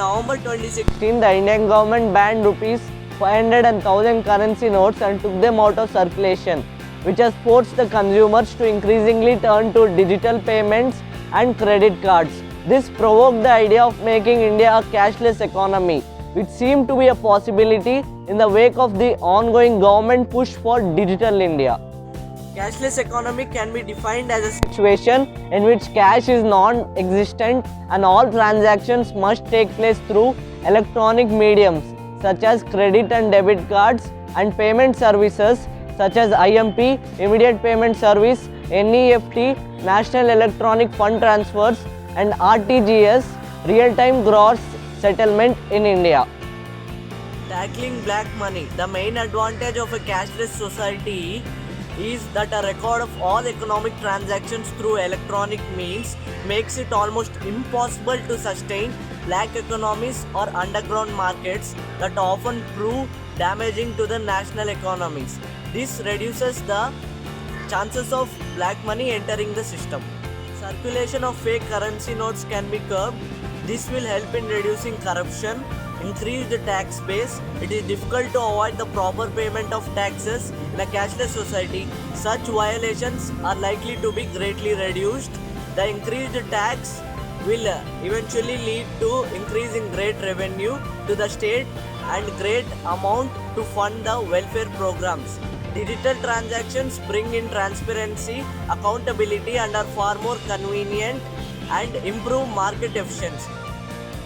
November 2016, the Indian government banned rupees 500 and 1000 currency notes and took them out of circulation, which has forced the consumers to increasingly turn to digital payments and credit cards. This provoked the idea of making India a cashless economy, which seemed to be a possibility in the wake of the ongoing government push for Digital India. Cashless economy can be defined as a situation in which cash is non-existent and all transactions must take place through electronic mediums such as credit and debit cards and payment services such as IMP, Immediate Payment Service, NEFT, National Electronic Fund Transfers and RTGS, Real-Time Gross Settlement in India. Tackling black money. The main advantage of a cashless society is that a record of all economic transactions through electronic means makes it almost impossible to sustain black economies or underground markets that often prove damaging to the national economies. This reduces the chances of black money entering the system. Circulation of fake currency notes can be curbed. This will help in reducing corruption, increase the tax base. It is difficult to avoid the proper payment of taxes in a cashless society. Such violations are likely to be greatly reduced. The increased tax will eventually lead to increase in great revenue to the state and great amount to fund the welfare programs. Digital transactions bring in transparency, accountability and are far more convenient and improve market efficiency.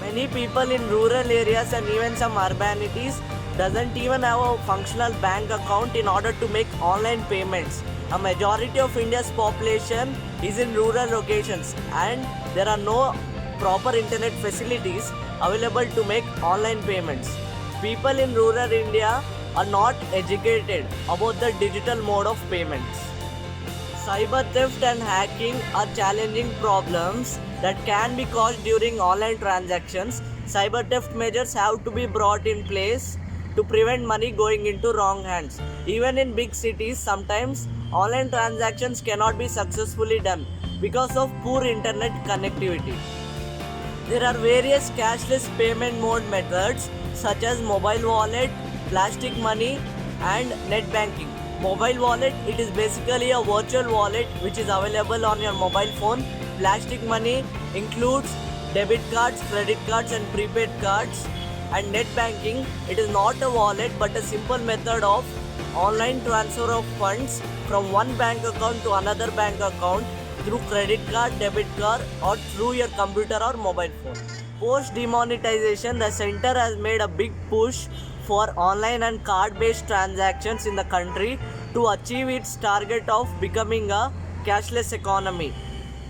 Many people in rural areas and even some urbanities doesn't even have a functional bank account in order to make online payments. A majority of India's population is in rural locations and there are no proper internet facilities available to make online payments. People in rural India are not educated about the digital mode of payments. Cyber theft and hacking are challenging problems that can be caused during online transactions. Cyber theft measures have to be brought in place to prevent money going into wrong hands. Even in big cities, sometimes online transactions cannot be successfully done because of poor internet connectivity. There are various cashless payment mode methods such as mobile wallet, plastic money and net banking. Mobile wallet, it is basically a virtual wallet which is available on your mobile phone. Plastic money includes debit cards, credit cards and prepaid cards. And net banking, it is not a wallet but a simple method of online transfer of funds from one bank account to another bank account through credit card, debit card or through your computer or mobile phone. Post demonetization, the center has made a big push for online and card-based transactions in the country to achieve its target of becoming a cashless economy.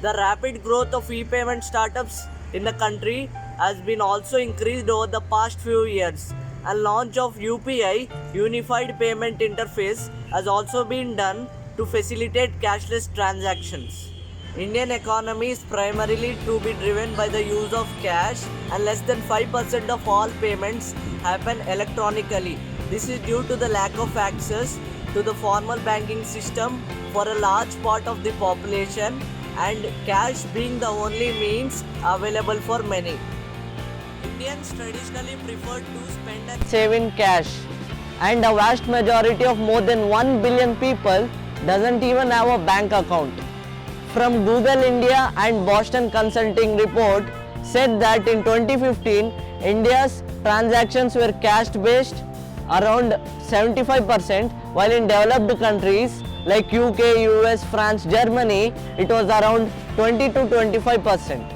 The rapid growth of e-payment startups in the country has been also increased over the past few years, and launch of UPI, Unified Payment Interface, has also been done to facilitate cashless transactions. Indian economy is primarily to be driven by the use of cash and less than 5% of all payments happen electronically. This is due to the lack of access to the formal banking system for a large part of the population and cash being the only means available for many. Indians traditionally prefer to spend and save in cash, and a vast majority of more than 1 billion people doesn't even have a bank account. From Google India and Boston Consulting report said that in 2015, India's transactions were cash-based around 75%, while in developed countries like UK, US, France, Germany, it was around 20 to 25%.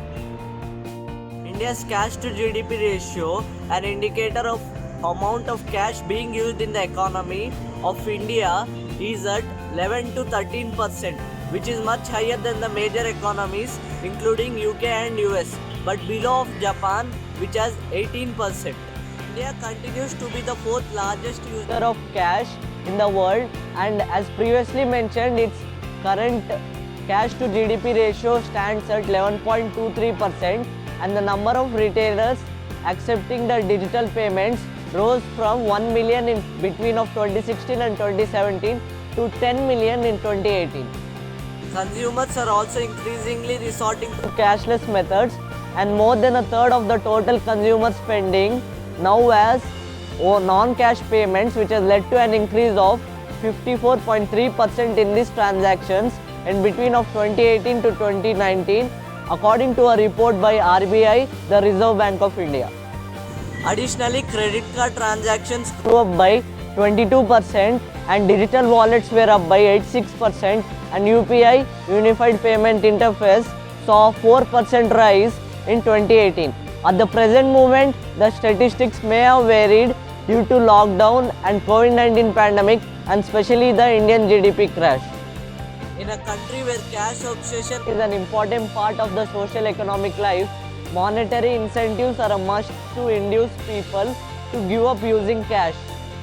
India's cash to GDP ratio, an indicator of amount of cash being used in the economy of India, is at 11 to 13%, which is much higher than the major economies including UK and US, but below of Japan, which has 18%. India continues to be the fourth largest user of cash in the world, and as previously mentioned, its current cash to GDP ratio stands at 11.23%, and the number of retailers accepting the digital payments rose from 1 million in between of 2016 and 2017 to 10 million in 2018. Consumers are also increasingly resorting to cashless methods and more than a third of the total consumer spending now as non-cash payments, which has led to an increase of 54.3% in these transactions in between of 2018 to 2019, according to a report by RBI, the Reserve Bank of India. Additionally, credit card transactions grew up by 22% and digital wallets were up by 86%, and UPI, Unified Payment Interface, saw a 4% rise in 2018. At the present moment, the statistics may have varied due to lockdown and COVID-19 pandemic, and especially the Indian GDP crash. In a country where cash obsession is an important part of the social economic life, monetary incentives are a must to induce people to give up using cash.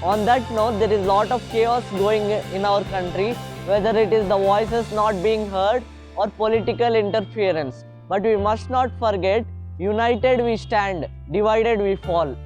On that note, there is a lot of chaos going in our country, whether it is the voices not being heard or political interference. But we must not forget, united we stand, divided we fall.